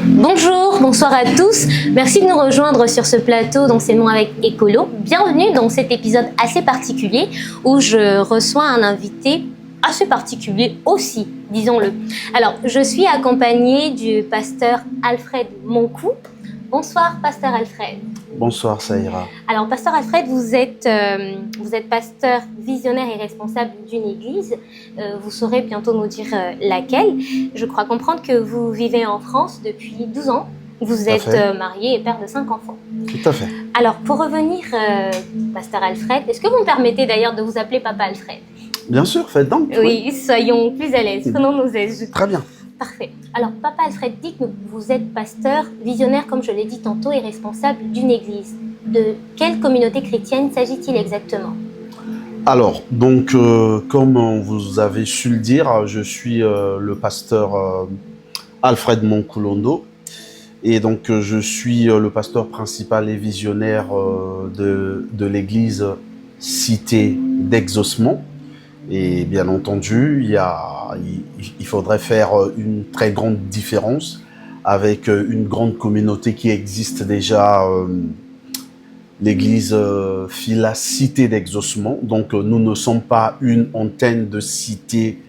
Bonjour, bonsoir à tous. Merci de nous rejoindre sur ce plateau d'enseignement avec Écolo. Bienvenue dans cet épisode assez particulier où je reçois un invité assez particulier aussi, disons-le. Alors, je suis accompagnée du pasteur Alfred Moncou. Bonsoir, pasteur Alfred. Bonsoir, Saïra. Alors, pasteur Alfred, vous êtes pasteur visionnaire et responsable d'une église. Vous saurez bientôt nous dire laquelle. Je crois comprendre que vous vivez en France depuis 12 ans. Vous êtes marié et père de 5 enfants. Tout à fait. Alors, pour revenir, pasteur Alfred, est-ce que vous me permettez d'ailleurs de vous appeler Papa Alfred? Bien sûr, faites donc. Oui, soyons plus à l'aise. Prenons nos aises. Très bien. Parfait. Alors, Papa Alfred, dites-nous, vous êtes pasteur, visionnaire, comme je l'ai dit tantôt, et responsable d'une église. De quelle communauté chrétienne s'agit-il exactement? Alors, donc, comme vous avez su le dire, je suis le pasteur Alfred Moncoulondo. Et donc, je suis le pasteur principal et visionnaire de l'église Cité d'Exaucement. Et bien entendu, il faudrait faire une très grande différence avec une grande communauté qui existe déjà, l'église Fila Cité d'Exaucement. Donc nous ne sommes pas une antenne de cité,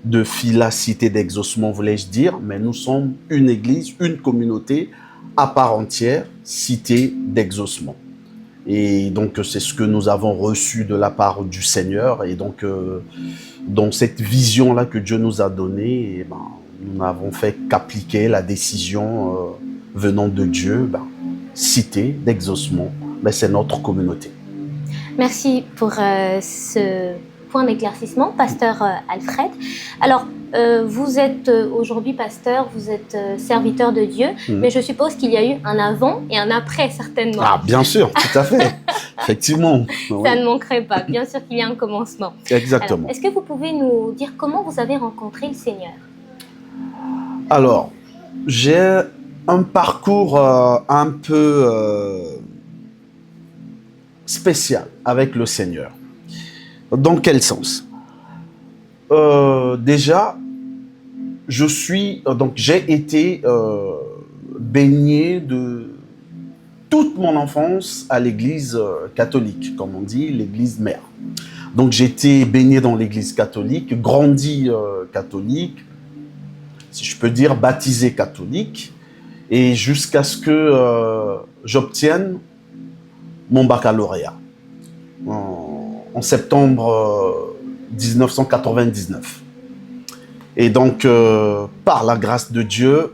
de Fila Cité d'Exaucement, voulais-je dire, mais nous sommes une église, une communauté à part entière, Cité d'Exaucement. Et donc, c'est ce que nous avons reçu de la part du Seigneur. Et donc, dans cette vision-là que Dieu nous a donnée, eh ben, nous n'avons fait qu'appliquer la décision venant de Dieu. Cité d'Exaucement, c'est notre communauté. Merci pour ce point d'éclaircissement, pasteur Alfred. Alors, vous êtes aujourd'hui pasteur, vous êtes serviteur de Dieu, mais je suppose qu'il y a eu un avant et un après, certainement. Ah, bien sûr, tout à fait, effectivement. Ça ne manquerait pas, bien sûr qu'il y a un commencement. Exactement. Est-ce que vous pouvez nous dire comment vous avez rencontré le Seigneur? Alors, j'ai un parcours un peu spécial avec le Seigneur. Dans quel sens? Déjà, j'ai été baigné de toute mon enfance à l'église catholique, comme on dit, l'église mère. Donc j'ai été baigné dans l'église catholique, grandi catholique, si je peux dire baptisé catholique, et jusqu'à ce que j'obtienne mon baccalauréat en septembre 1999. Et donc, par la grâce de Dieu,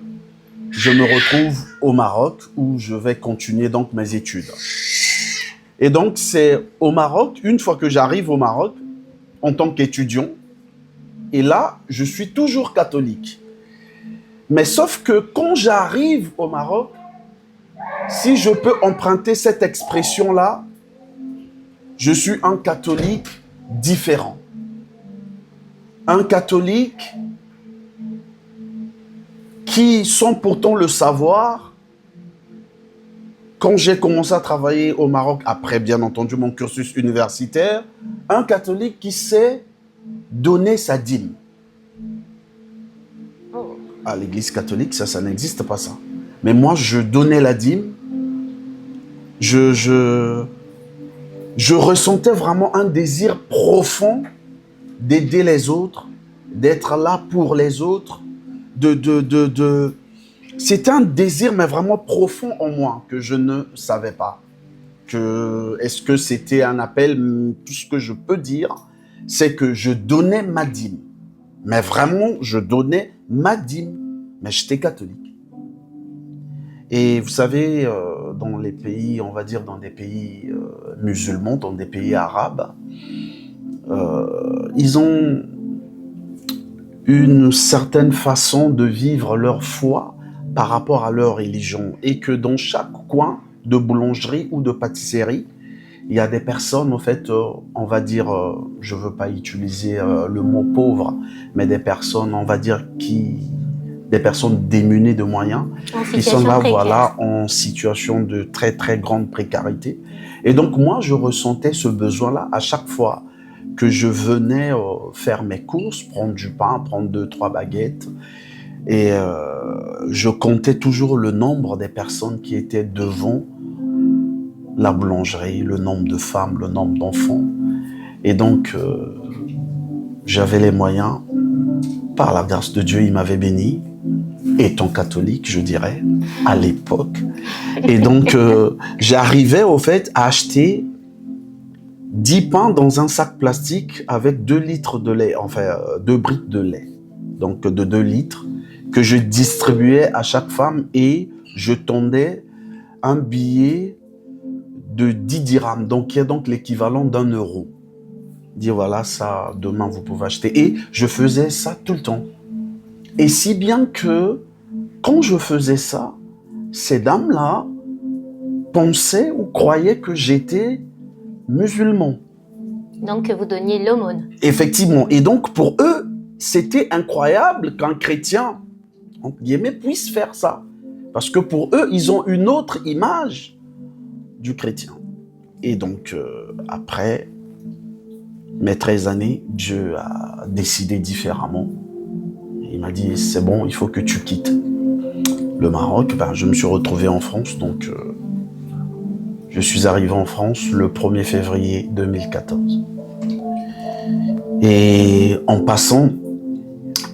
je me retrouve au Maroc où je vais continuer donc mes études. Et donc, c'est au Maroc, une fois que j'arrive au Maroc, en tant qu'étudiant, et là, je suis toujours catholique. Mais sauf que quand j'arrive au Maroc, si je peux emprunter cette expression-là, je suis un catholique différent. Un catholique qui, sans pourtant le savoir, quand j'ai commencé à travailler au Maroc, après bien entendu mon cursus universitaire, un catholique qui sait donner sa dîme. À l'église catholique, ça n'existe pas ça. Mais moi, je donnais la dîme. Je ressentais vraiment un désir profond d'aider les autres, d'être là pour les autres, C'était un désir, mais vraiment profond en moi, que je ne savais pas. Est-ce que c'était un appel? Tout ce que je peux dire, c'est que je donnais ma dîme. Mais vraiment, je donnais ma dîme. Mais j'étais catholique. Et vous savez, dans les pays, on va dire dans des pays musulmans, dans des pays arabes, ils ont une certaine façon de vivre leur foi par rapport à leur religion. Et que dans chaque coin de boulangerie ou de pâtisserie, il y a des personnes, en fait, on va dire, je ne veux pas utiliser le mot pauvre, mais des personnes, on va dire, des personnes démunies de moyens, qui sont là, voilà, en situation de très, très grande précarité. Et donc, moi, je ressentais ce besoin-là à chaque fois que je venais faire mes courses, prendre du pain, prendre 2-3 baguettes. Et je comptais toujours le nombre des personnes qui étaient devant la boulangerie, le nombre de femmes, le nombre d'enfants. Et donc, j'avais les moyens. Par la grâce de Dieu, il m'avait béni. Étant catholique, je dirais, à l'époque. Et donc, j'arrivais au fait à acheter 10 pains dans un sac plastique avec 2 litres de lait, enfin 2 briques de lait, donc de 2 litres, que je distribuais à chaque femme et je tendais un billet de 10 dirhams, donc qui est donc l'équivalent d'1 euro. Dire voilà, ça, demain vous pouvez acheter. Et je faisais ça tout le temps. Et si bien que quand je faisais ça, ces dames-là pensaient ou croyaient que j'étais musulman. Donc, vous donniez l'aumône. Effectivement. Et donc, pour eux, c'était incroyable qu'un chrétien, entre guillemets, puisse faire ça. Parce que pour eux, ils ont une autre image du chrétien. Et donc, après mes 13 années, Dieu a décidé différemment. Il m'a dit, c'est bon, il faut que tu quittes le Maroc. Ben, je me suis retrouvé en France, donc je suis arrivé en France le 1er février 2014. Et en passant,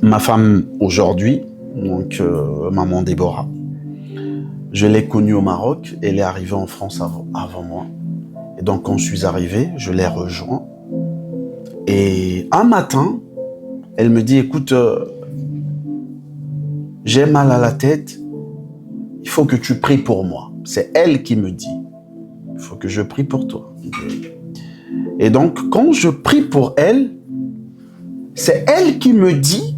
ma femme aujourd'hui, donc maman Déborah, je l'ai connue au Maroc, elle est arrivée en France avant moi. Et donc quand je suis arrivé, je l'ai rejoint. Et un matin, elle me dit, écoute, j'ai mal à la tête, il faut que tu pries pour moi. C'est elle qui me dit, il faut que je prie pour toi. Et donc, quand je prie pour elle, c'est elle qui me dit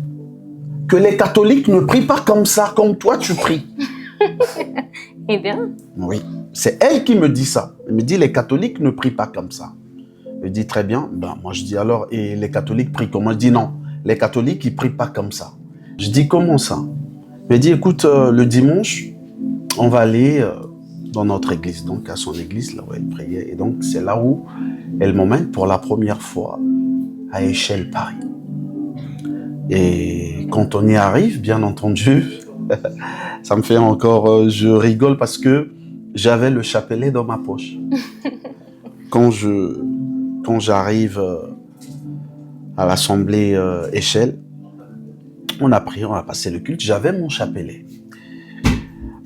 que les catholiques ne prient pas comme ça, comme toi tu pries. Eh bien. Oui, c'est elle qui me dit ça. Elle me dit, les catholiques ne prient pas comme ça. Je dis, très bien. Ben, moi, je dis alors, et les catholiques prient comment? Je dis, non, les catholiques, ils prient pas comme ça. Je dis, comment ça? Elle dit, écoute, le dimanche, on va aller dans notre église, donc à son église, là où elle priait. Et donc, c'est là où elle m'emmène pour la première fois à Échelle, Paris. Et quand on y arrive, bien entendu, ça me fait encore, je rigole parce que j'avais le chapelet dans ma poche. Quand j'arrive à l'assemblée Échelle, on a prié, on a passé le culte, j'avais mon chapelet.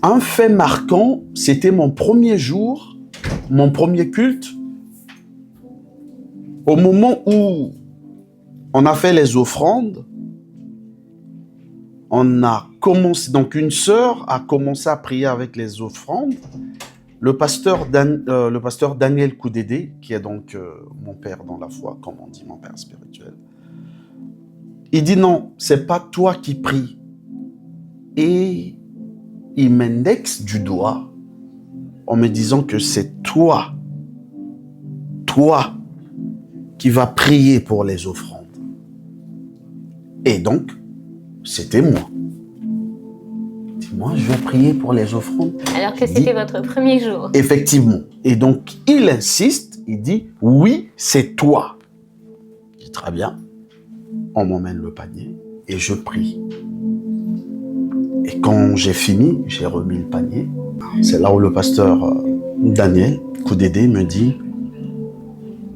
Un fait marquant, c'était mon premier jour, mon premier culte. Au moment où on a fait les offrandes, on a commencé, donc une sœur a commencé à prier avec les offrandes. Le pasteur Daniel Koudédé, qui est donc mon père dans la foi, comme on dit, mon père spirituel, il dit non, c'est pas toi qui pries. Et il m'indexe du doigt en me disant que c'est toi qui vas prier pour les offrandes. Et donc, c'était moi. Moi, je vais prier pour les offrandes. Alors que c'était votre premier jour. Effectivement. Et donc, il insiste, il dit, oui, c'est toi. Je dis, très bien. On m'emmène le panier et je prie. Et quand j'ai fini, j'ai remis le panier. C'est là où le pasteur Daniel Koudédé me dit,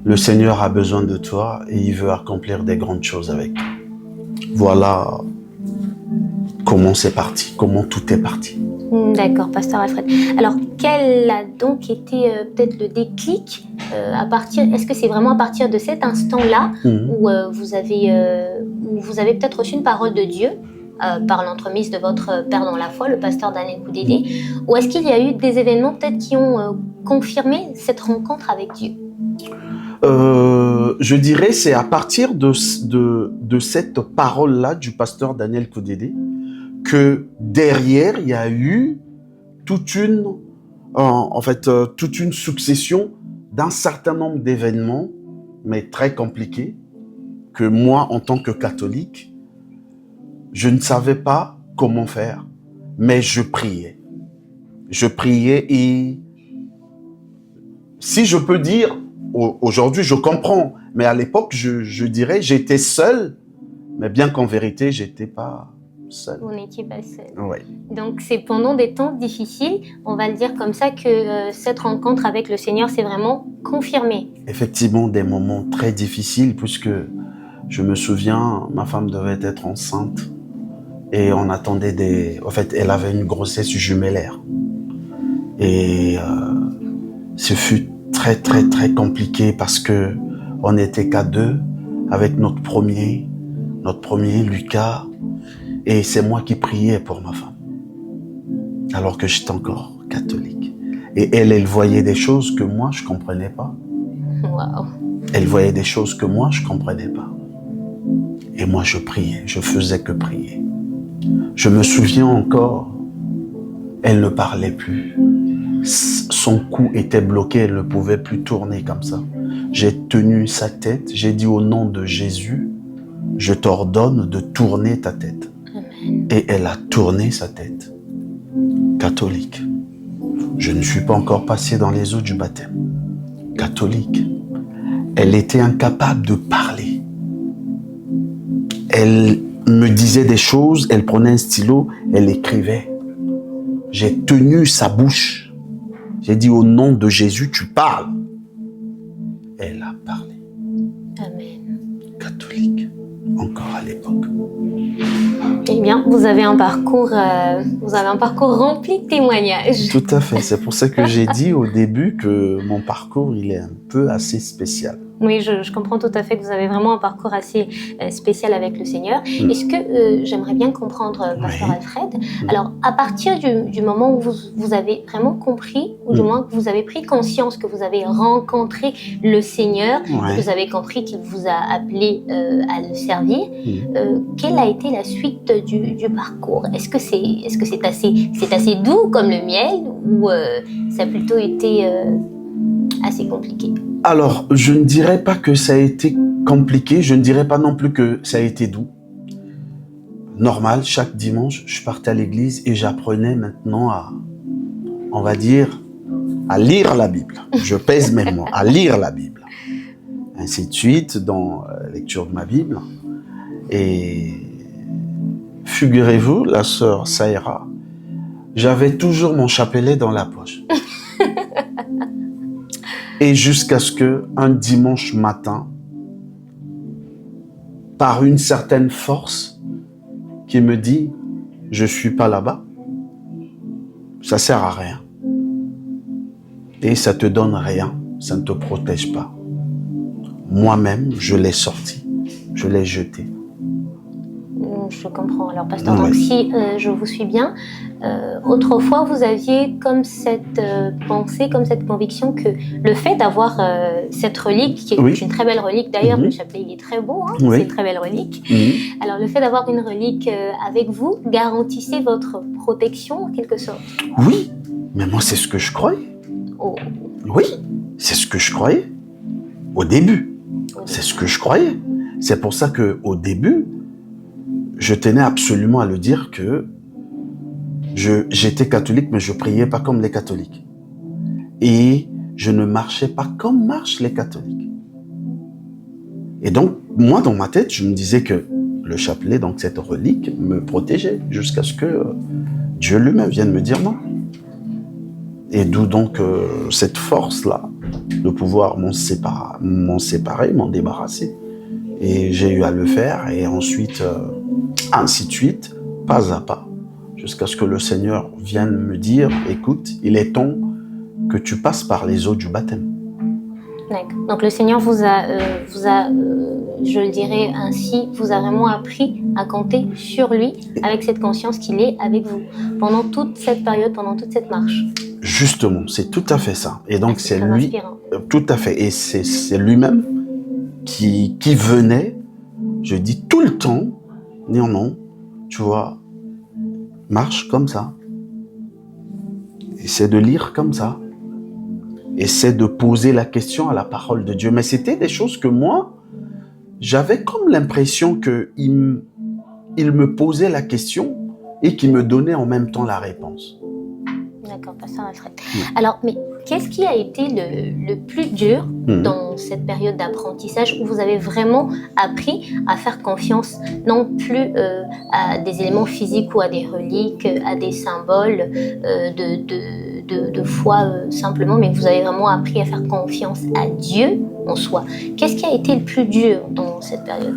le Seigneur a besoin de toi et il veut accomplir des grandes choses avec toi. Voilà comment c'est parti, comment tout est parti. D'accord, pasteur Alfred. Alors, quel a donc été peut-être le déclic est-ce que c'est vraiment à partir de cet instant-là où vous avez peut-être reçu une parole de Dieu par l'entremise de votre père dans la foi, le pasteur Daniel Koudédé, ou est-ce qu'il y a eu des événements peut-être qui ont confirmé cette rencontre avec Dieu? Je dirais c'est à partir de cette parole-là du pasteur Daniel Koudédé que derrière il y a eu toute une succession d'un certain nombre d'événements, mais très compliqués, que moi en tant que catholique, je ne savais pas comment faire, mais je priais. Je priais et si je peux dire, aujourd'hui je comprends, mais à l'époque je dirais j'étais seul, mais bien qu'en vérité j'étais pas seul. Vous n'étiez pas seul. Oui. Donc c'est pendant des temps difficiles, on va le dire comme ça, que cette rencontre avec le Seigneur s'est vraiment confirmée. Effectivement, des moments très difficiles, puisque je me souviens, ma femme devait être enceinte et on attendait En fait, elle avait une grossesse jumellaire. Et ce fut très, très, très compliqué parce que on n'était qu'à deux avec notre premier, Lucas, et c'est moi qui priais pour ma femme, alors que j'étais encore catholique. Et elle voyait des choses que moi, je comprenais pas. Waouh. Elle voyait des choses que moi, je comprenais pas. Et moi, je priais, je faisais que prier. Je me souviens encore, elle ne parlait plus. Son cou était bloqué, elle ne pouvait plus tourner comme ça. J'ai tenu sa tête, j'ai dit au nom de Jésus, je t'ordonne de tourner ta tête. Amen. Et elle a tourné sa tête. Catholique. Je ne suis pas encore passé dans les eaux du baptême. Catholique. Elle était incapable de parler. Elle me disait des choses, elle prenait un stylo, elle écrivait. J'ai tenu sa bouche. J'ai dit au nom de Jésus, tu parles. Elle a parlé. Amen. Catholique. Encore à l'époque. Eh bien, vous avez un parcours rempli de témoignages. Tout à fait. C'est pour ça que j'ai dit au début que mon parcours, il est un peu assez spécial. Oui, je comprends tout à fait que vous avez vraiment un parcours assez spécial avec le Seigneur. Est-ce que j'aimerais bien comprendre, Pasteur Alfred, alors à partir du moment où vous avez vraiment compris, ou du moins que vous avez pris conscience que vous avez rencontré le Seigneur, que vous avez compris qu'il vous a appelé à le servir, quelle a été la suite du parcours? Est-ce que c'est assez doux comme le miel, ou ça a plutôt été assez compliqué? Alors, je ne dirais pas que ça a été compliqué, je ne dirais pas non plus que ça a été doux. Normal, chaque dimanche, je partais à l'église et j'apprenais maintenant on va dire, à lire la Bible. Je pèse mes mots, à lire la Bible. Ainsi de suite, dans la lecture de ma Bible. Et figurez-vous, la sœur Saïra, j'avais toujours mon chapelet dans la poche. Et jusqu'à ce qu'un dimanche matin, par une certaine force qui me dit « Je ne suis pas là-bas », ça ne sert à rien. Et ça ne te donne rien, ça ne te protège pas. Moi-même, je l'ai sorti, je l'ai jeté. Je comprends. Alors, pasteur, donc si je vous suis bien, autrefois, vous aviez comme cette pensée, comme cette conviction que le fait d'avoir cette relique, qui est une très belle relique d'ailleurs, le chapelet il est très beau, hein, c'est une très belle relique. Alors, le fait d'avoir une relique avec vous garantissait votre protection en quelque sorte? Oui, mais moi c'est ce que je croyais. Oh. Oui, c'est ce que je croyais. Au début, c'est ce que je croyais. C'est pour ça qu'au début, je tenais absolument à le dire que j'étais catholique, mais je priais pas comme les catholiques. Et je ne marchais pas comme marchent les catholiques. Et donc, moi, dans ma tête, je me disais que le chapelet, donc cette relique, me protégeait jusqu'à ce que Dieu lui-même vienne me dire non. Et d'où donc cette force-là de pouvoir m'en séparer, m'en débarrasser. Et j'ai eu à le faire, et ensuite, ainsi de suite, pas à pas, jusqu'à ce que le Seigneur vienne me dire, écoute, il est temps que tu passes par les eaux du baptême. D'accord. Donc le Seigneur vous a, je le dirais ainsi, vous a vraiment appris à compter sur lui, avec cette conscience qu'il est avec vous, pendant toute cette période, pendant toute cette marche. Justement, c'est tout à fait ça. Et donc c'est lui, inspirant. Tout à fait, et c'est lui-même qui venait, je dis tout le temps, non, tu vois, marche comme ça, essaie de lire comme ça, essaie de poser la question à la parole de Dieu. Mais c'était des choses que moi, j'avais comme l'impression qu'il me posait la question et qu'il me donnait en même temps la réponse. D'accord, pasteur Alfred. Alors, mais qu'est-ce qui a été le plus dur dans cette période d'apprentissage où vous avez vraiment appris à faire confiance, non plus à des éléments physiques ou à des reliques, à des symboles de foi simplement, mais vous avez vraiment appris à faire confiance à Dieu en soi. Qu'est-ce qui a été le plus dur dans cette période?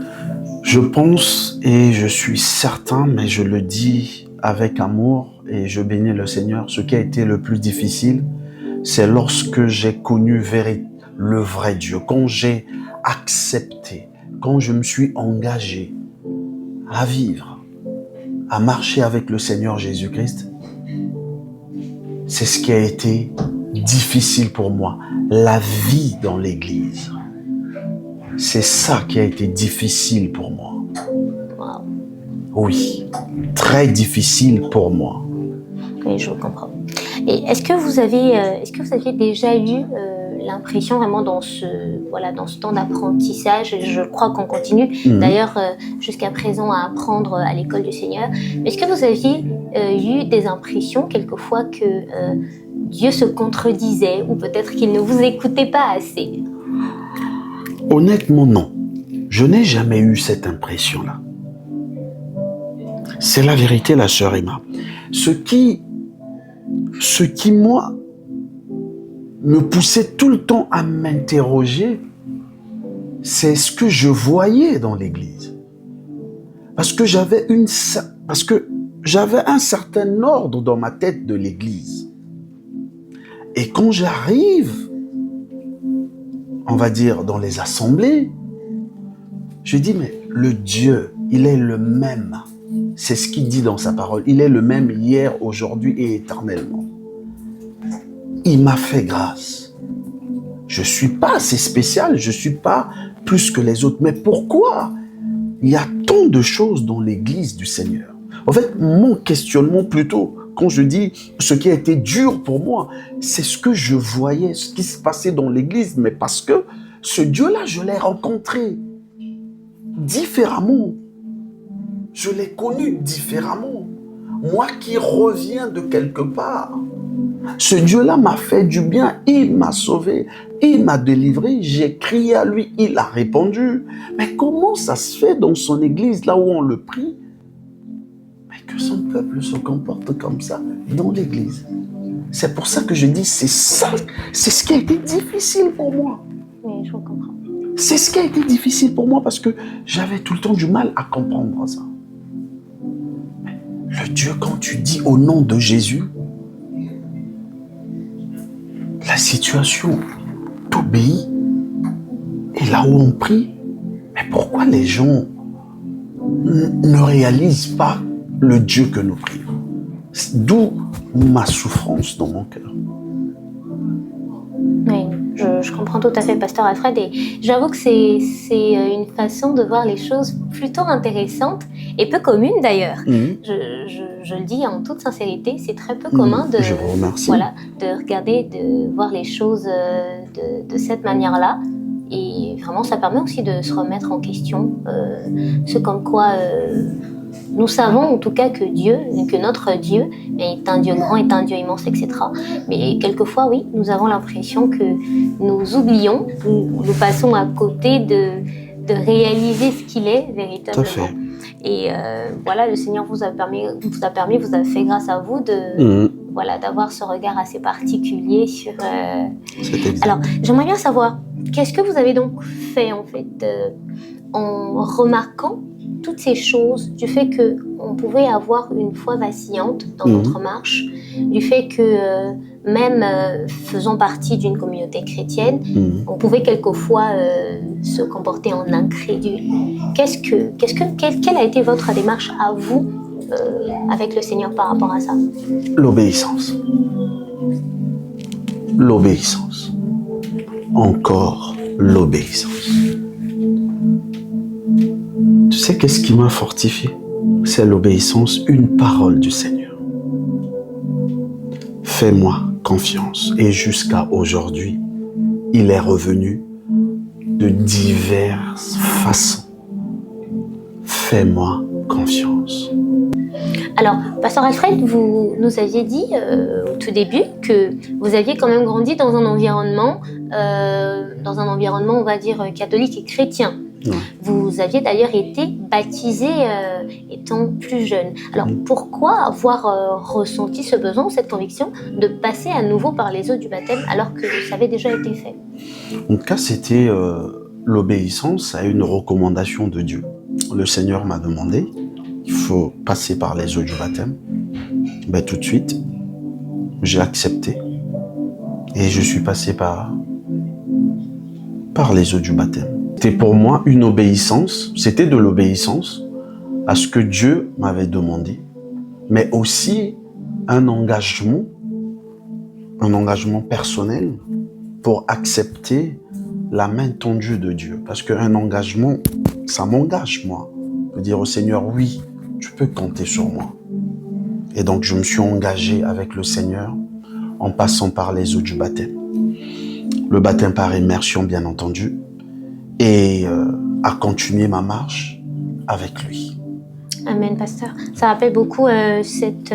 Je pense et je suis certain, mais je le dis avec amour et je bénis le Seigneur, ce qui a été le plus difficile, c'est lorsque j'ai connu le vrai Dieu, quand j'ai accepté, quand je me suis engagé à vivre, à marcher avec le Seigneur Jésus-Christ. C'est ce qui a été difficile pour moi, la vie dans l'Église. C'est ça qui a été difficile pour moi. Wow. Oui, très difficile pour moi. Oui, je vous comprends. Et est-ce que vous aviez déjà eu l'impression vraiment dans ce temps d'apprentissage, et je crois qu'on continue d'ailleurs jusqu'à présent à apprendre à l'école du Seigneur, mais est-ce que vous aviez eu des impressions quelquefois que Dieu se contredisait ou peut-être qu'il ne vous écoutait pas assez? Honnêtement, non. Je n'ai jamais eu cette impression-là. C'est la vérité, la sœur Emma. Ce qui, moi, me poussait tout le temps à m'interroger, c'est ce que je voyais dans l'Église. Parce que j'avais un certain ordre dans ma tête de l'Église. Et quand j'arrive, on va dire, dans les assemblées, je dis, mais le Dieu, il est le même. C'est ce qu'il dit dans sa parole. Il est le même hier, aujourd'hui et éternellement. Il m'a fait grâce. Je ne suis pas assez spécial, je ne suis pas plus que les autres. Mais pourquoi il y a tant de choses dans l'Église du Seigneur? En fait, mon questionnement plutôt, quand je dis ce qui a été dur pour moi, c'est ce que je voyais, ce qui se passait dans l'Église. Mais parce que ce Dieu-là, je l'ai rencontré différemment. Je l'ai connu différemment. Moi qui reviens de quelque part. Ce Dieu-là m'a fait du bien, il m'a sauvé, il m'a délivré, j'ai crié à lui, il a répondu. Mais comment ça se fait dans son église, là où on le prie, mais que son peuple se comporte comme ça dans l'église? C'est pour ça que je dis, c'est ça, c'est ce qui a été difficile pour moi. Oui, je vous comprends. C'est ce qui a été difficile pour moi parce que j'avais tout le temps du mal à comprendre ça. Le Dieu, quand tu dis au nom de Jésus, la situation t'obéit. Et là où on prie, mais pourquoi les gens ne réalisent pas le Dieu que nous prions? D'où ma souffrance dans mon cœur. Oui, je comprends tout à fait, Pasteur Alfred, et j'avoue que c'est une façon de voir les choses plutôt intéressante et peu commune d'ailleurs. Je le dis en toute sincérité, c'est très peu commun de, je vous remercie. Voilà, de regarder, de voir les choses de cette manière-là. Et vraiment, ça permet aussi de se remettre en question, ce comme quoi nous savons en tout cas que notre Dieu est un Dieu grand, est un Dieu immense, etc. Mais quelquefois, oui, nous avons l'impression que nous oublions, nous passons à côté de réaliser ce qu'il est véritablement. Tout à fait. Et voilà, le Seigneur vous a fait grâce à vous d'avoir ce regard assez particulier sur... Alors, j'aimerais bien savoir, qu'est-ce que vous avez donc fait en fait en remarquant toutes ces choses, du fait qu'on pouvait avoir une foi vacillante dans notre marche, du fait que même faisant partie d'une communauté chrétienne, on pouvait quelquefois se comporter en incrédule. Quelle a été votre démarche à vous avec le Seigneur par rapport à ça? L'obéissance. L'obéissance. Encore l'obéissance. Tu sais qu'est-ce qui m'a fortifié? C'est l'obéissance, une parole du Seigneur. Fais-moi confiance. Et jusqu'à aujourd'hui, il est revenu de diverses façons. Fais-moi confiance. Alors, Pasteur Alfred, vous nous aviez dit au tout début que vous aviez quand même grandi dans un environnement, on va dire, catholique et chrétien. Ouais. Vous aviez d'ailleurs été baptisé étant plus jeune. Alors, pourquoi avoir ressenti ce besoin, cette conviction de passer à nouveau par les eaux du baptême alors que ça avait déjà été fait? En tout cas, c'était l'obéissance à une recommandation de Dieu. Le Seigneur m'a demandé, il faut passer par les eaux du baptême. Ben, tout de suite, j'ai accepté et je suis passé par les eaux du baptême. C'était pour moi une obéissance, c'était de l'obéissance à ce que Dieu m'avait demandé, mais aussi un engagement personnel pour accepter la main tendue de Dieu. Parce qu'un engagement, ça m'engage, moi. De dire au Seigneur, oui, tu peux compter sur moi. Et donc, je me suis engagé avec le Seigneur en passant par les eaux du baptême. Le baptême par immersion, bien entendu, et à continuer ma marche avec lui. Amen, pasteur. Ça rappelle beaucoup cette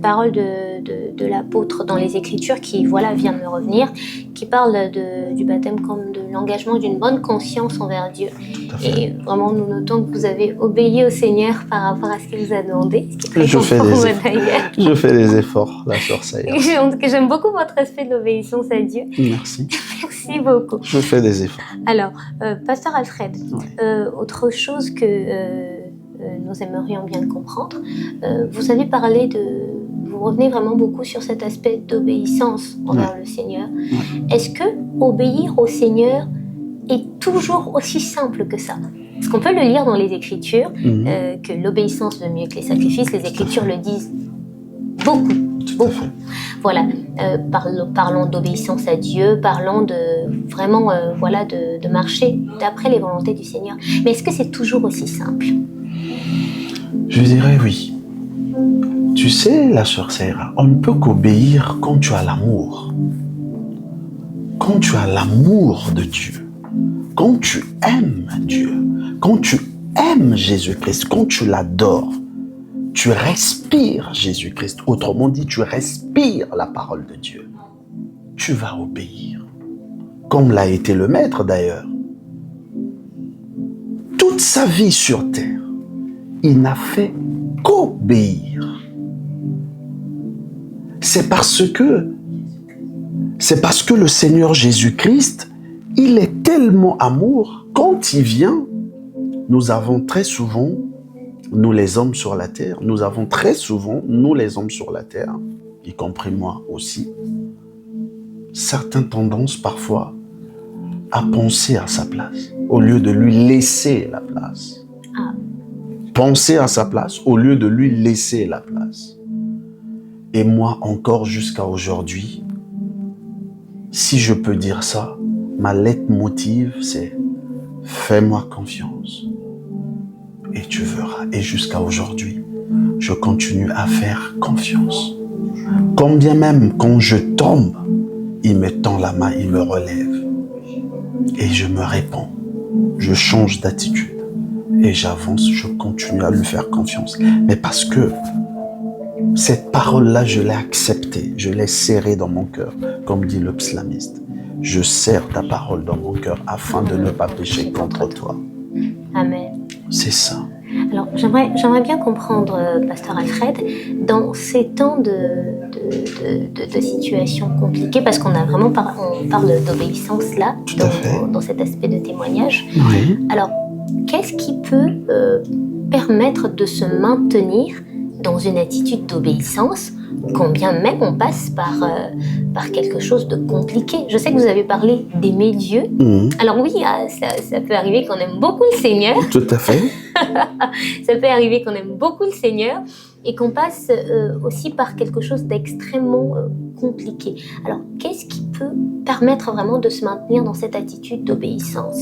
parole de l'apôtre dans les Écritures qui, voilà, vient de me revenir, qui parle du baptême comme de l'engagement d'une bonne conscience envers Dieu. Et vraiment, nous notons que vous avez obéi au Seigneur par rapport à ce qu'il vous a demandé. Je fais des efforts, la sœur Saïra. En tout cas, j'aime beaucoup votre respect de l'obéissance à Dieu. Merci. Merci beaucoup. Je fais des efforts. Alors, pasteur Alfred, Ouais. autre chose que nous aimerions bien comprendre, vous avez parlé vous revenez vraiment beaucoup sur cet aspect d'obéissance envers le Seigneur. Ouais. Est-ce que obéir au Seigneur est toujours aussi simple que ça? Parce qu'on peut le lire dans les Écritures, que l'obéissance vaut mieux que les sacrifices. Les Écritures le disent beaucoup. Tout à fait. Voilà, parlons d'obéissance à Dieu, parlons vraiment de marcher d'après les volontés du Seigneur. Mais est-ce que c'est toujours aussi simple? Je dirais oui. Tu sais, la sœur Saïra, on ne peut qu'obéir quand tu as l'amour. Quand tu as l'amour de Dieu, quand tu aimes Dieu, quand tu aimes Jésus-Christ, quand tu l'adores, tu respires Jésus-Christ. Autrement dit, tu respires la parole de Dieu. Tu vas obéir. Comme l'a été le Maître d'ailleurs. Toute sa vie sur terre, il n'a fait qu'obéir. C'est parce que le Seigneur Jésus-Christ, il est tellement amour, quand il vient, nous avons très souvent, nous les hommes sur la terre, y compris moi aussi, certaines tendances parfois à penser à sa place, au lieu de lui laisser la place. Penser à sa place au lieu de lui laisser la place. Et moi encore jusqu'à aujourd'hui, si je peux dire ça, ma leitmotiv c'est « Fais-moi confiance et tu verras ». Et jusqu'à aujourd'hui, je continue à faire confiance. Combien même quand je tombe, il me tend la main, il me relève. Et je me réponds, je change d'attitude. Et j'avance, je continue à lui faire confiance. Mais parce que cette parole-là, je l'ai acceptée, je l'ai serrée dans mon cœur, comme dit le psalmiste. Je serre ta parole dans mon cœur afin de ne pas pécher contre toi. Amen. C'est ça. Alors, j'aimerais bien comprendre, pasteur Alfred, dans ces temps de situations compliquées, parce qu'on a vraiment on parle d'obéissance là, dans cet aspect de témoignage. Oui. Alors, qu'est-ce qui peut permettre de se maintenir dans une attitude d'obéissance, quand bien même on passe par quelque chose de compliqué? Je sais que vous avez parlé d'aimer Dieu. Alors oui, ça peut arriver qu'on aime beaucoup le Seigneur. Tout à fait. Ça peut arriver qu'on aime beaucoup le Seigneur et qu'on passe aussi par quelque chose d'extrêmement compliqué. Alors, qu'est-ce qui peut permettre vraiment de se maintenir dans cette attitude d'obéissance?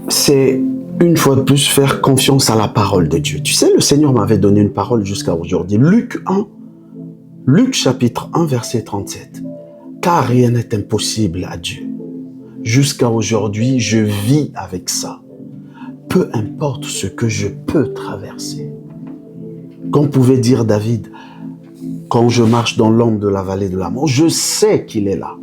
C'est une fois de plus faire confiance à la parole de Dieu. Tu sais, le Seigneur m'avait donné une parole jusqu'à aujourd'hui. Luc chapitre 1, verset 37. Car rien n'est impossible à Dieu. Jusqu'à aujourd'hui, je vis avec ça. peu importe ce que je peux traverser. Qu'on pouvait dire David, quand je marche dans l'ombre de la vallée de la mort, je sais qu'il est là.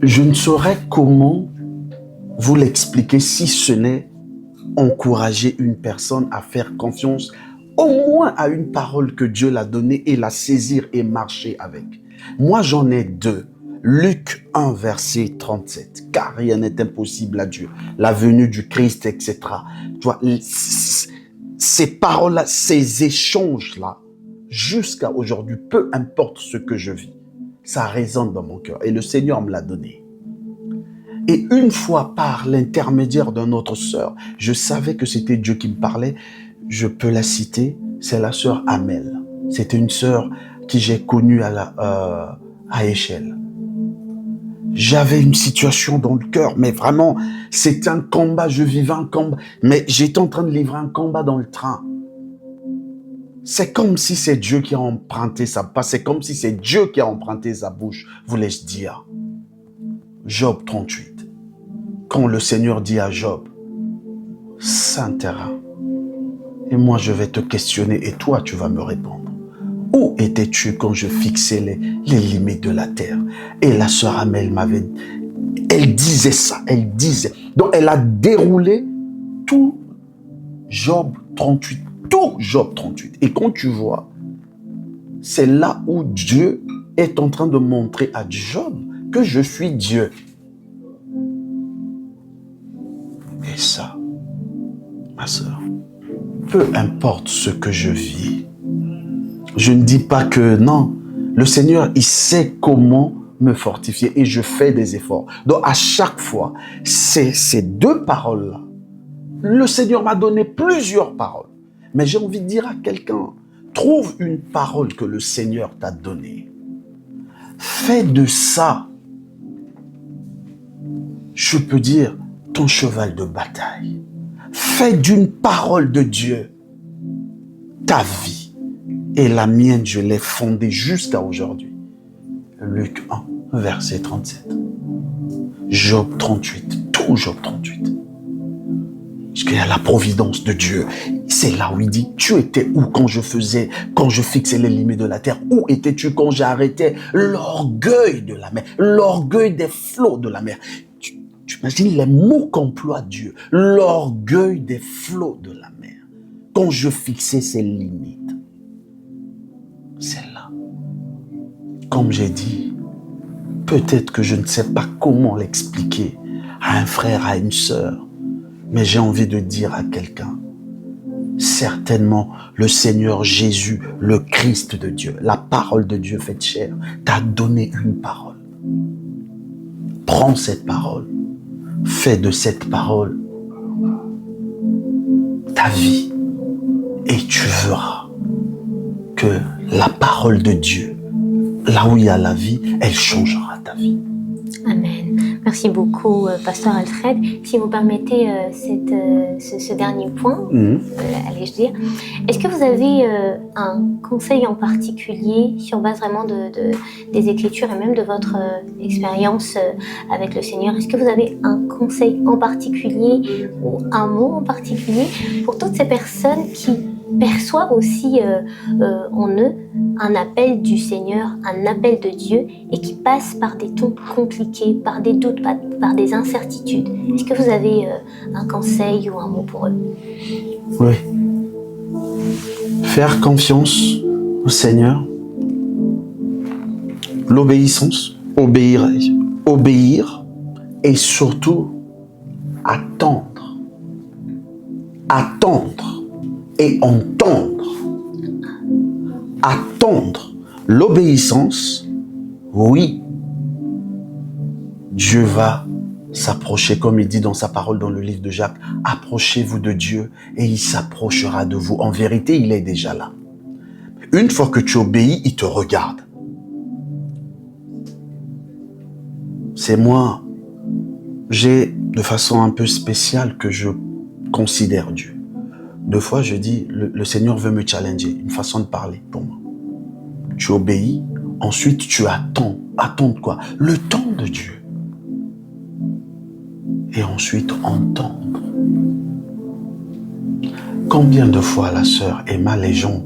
Je ne saurais comment vous l'expliquer si ce n'est encourager une personne à faire confiance au moins à une parole que Dieu l'a donnée et la saisir et marcher avec. Moi, j'en ai deux. Luc 1, verset 37. Car rien n'est impossible à Dieu. La venue du Christ, etc. Tu vois, ces paroles-là, ces échanges-là, jusqu'à aujourd'hui, peu importe ce que je vis, ça résonne dans mon cœur. Et le Seigneur me l'a donné. Et une fois, par l'intermédiaire de notre sœur, je savais que c'était Dieu qui me parlait. Je peux la citer, c'est la sœur Amel. C'était une sœur que j'ai connue à Échelle. J'avais une situation dans le cœur, mais vraiment, c'était un combat, je vivais un combat, mais j'étais en train de livrer un combat dans le train. C'est comme si c'est Dieu qui a emprunté c'est comme si c'est Dieu qui a emprunté sa bouche, voulais-je dire. Job 38. Quand le Seigneur dit à Job, saint terrain, et moi je vais te questionner et toi tu vas me répondre. Où étais-tu quand je fixais les limites de la terre? Et la sœur Amel elle disait ça, elle disait. Donc elle a déroulé tout Job 38, tout Job 38. Et quand tu vois, c'est là où Dieu est en train de montrer à Job que je suis Dieu. Et ça, ma sœur, peu importe ce que je vis, je ne dis pas que non. Le Seigneur, il sait comment me fortifier et je fais des efforts. Donc, à chaque fois, ces deux paroles-là, le Seigneur m'a donné plusieurs paroles. Mais j'ai envie de dire à quelqu'un, trouve une parole que le Seigneur t'a donnée. Fais de ça, je peux dire, ton cheval de bataille. Fais d'une parole de Dieu ta vie. Et la mienne, je l'ai fondée jusqu'à aujourd'hui. Luc 1, verset 37. Job 38, tout Job 38. Parce qu'il y a la providence de Dieu. C'est là où il dit, tu étais où quand je fixais les limites de la terre? Où étais-tu quand j'arrêtais l'orgueil de la mer, l'orgueil des flots de la mer? Tu imagines les mots qu'emploie Dieu. L'orgueil des flots de la mer. Quand je fixais ces limites. C'est là. Comme j'ai dit, peut-être que je ne sais pas comment l'expliquer à un frère, à une sœur, mais j'ai envie de dire à quelqu'un, certainement le Seigneur Jésus, le Christ de Dieu, la parole de Dieu faite chair, t'a donné une parole. Prends cette parole, fais de cette parole ta vie et tu verras que la parole de Dieu, là où il y a la vie, elle changera ta vie. Amen. Merci beaucoup, Pasteur Alfred. Si vous permettez ce dernier point, allez-je dire, est-ce que vous avez un conseil en particulier sur base vraiment des Écritures et même de votre expérience avec le Seigneur? Est-ce que vous avez un conseil en particulier ou un mot en particulier pour toutes ces personnes qui perçoivent aussi en eux un appel du Seigneur, un appel de Dieu et qui passent par des temps compliqués, par des doutes, par des incertitudes? Est-ce que vous avez un conseil ou un mot pour eux? Oui. Faire confiance au Seigneur, l'obéissance, obéir et surtout attendre et entendre. Attendre l'obéissance, oui, Dieu va s'approcher, comme il dit dans sa parole dans le livre de Jacques, approchez-vous de Dieu et il s'approchera de vous. En vérité, il est déjà là. Une fois que tu obéis, il te regarde. C'est moi, j'ai de façon un peu spéciale que je considère Dieu. Deux fois, je dis, le Seigneur veut me challenger, une façon de parler pour moi. Tu obéis, ensuite tu attends. Attends quoi? Le temps de Dieu. et ensuite entendre. Combien de fois, la sœur Emma, les gens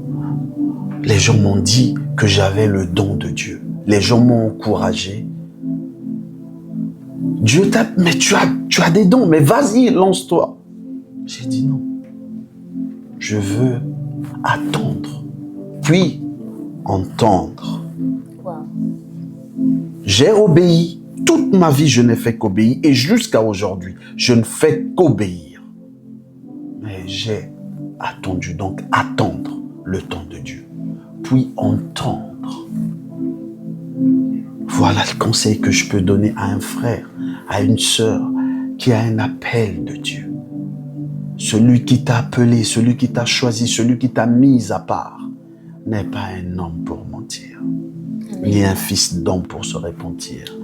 m'ont dit que j'avais le don de Dieu. Les gens m'ont encouragé. Dieu t'a... Mais tu as des dons, mais vas-y, lance-toi. J'ai dit non. Je veux attendre, puis entendre. Wow. J'ai obéi. Toute ma vie, je n'ai fait qu'obéir. Et jusqu'à aujourd'hui, je ne fais qu'obéir. Mais j'ai attendu, donc attendre le temps de Dieu. Puis entendre. Voilà le conseil que je peux donner à un frère, à une sœur qui a un appel de Dieu. Celui qui t'a appelé, celui qui t'a choisi, celui qui t'a mis à part, n'est pas un homme pour mentir, ni un fils d'homme pour se repentir.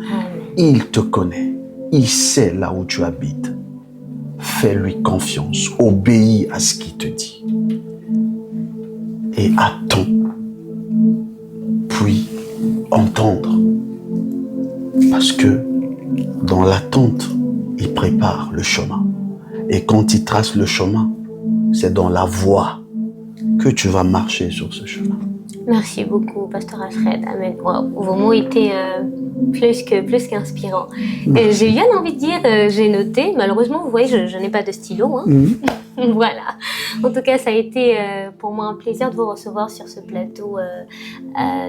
Il te connaît, il sait là où tu habites. Fais-lui confiance, obéis à ce qu'il te dit. Et attends, puis entendre. Parce que dans l'attente, il prépare le chemin. Et quand il trace le chemin, c'est dans la voie que tu vas marcher sur ce chemin. Merci beaucoup, Pasteur Alfred. Amen. Wow. Vos mots étaient plus qu'inspirants. J'ai bien envie de dire, j'ai noté. Malheureusement, vous voyez, je n'ai pas de stylo. Hein. Voilà. En tout cas, ça a été pour moi un plaisir de vous recevoir sur ce plateau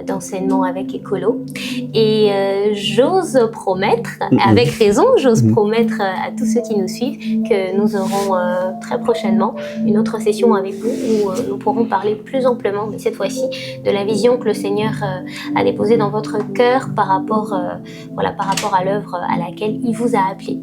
d'enseignement avec Écolo. Et j'ose promettre, avec raison, j'ose promettre à tous ceux qui nous suivent que nous aurons très prochainement une autre session avec vous où nous pourrons parler plus amplement, mais cette fois-ci, de la vision que le Seigneur a déposée dans votre cœur par rapport à l'œuvre à laquelle il vous a appelé.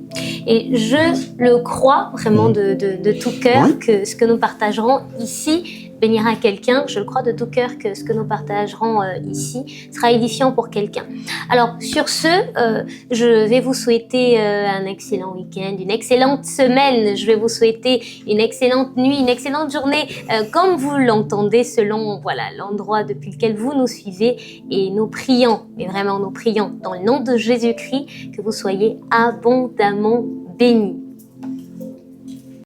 Et je le crois vraiment de tout cœur que ce que nous partagerons ici bénira quelqu'un. Je le crois de tout cœur que ce que nous partagerons ici sera édifiant pour quelqu'un. Alors sur ce, je vais vous souhaiter un excellent week-end, une excellente semaine. Je vais vous souhaiter une excellente nuit, une excellente journée, comme vous l'entendez selon l'endroit depuis lequel vous nous suivez. Et nous prions, mais vraiment nous prions dans le nom de Jésus-Christ que vous soyez abondamment bénis.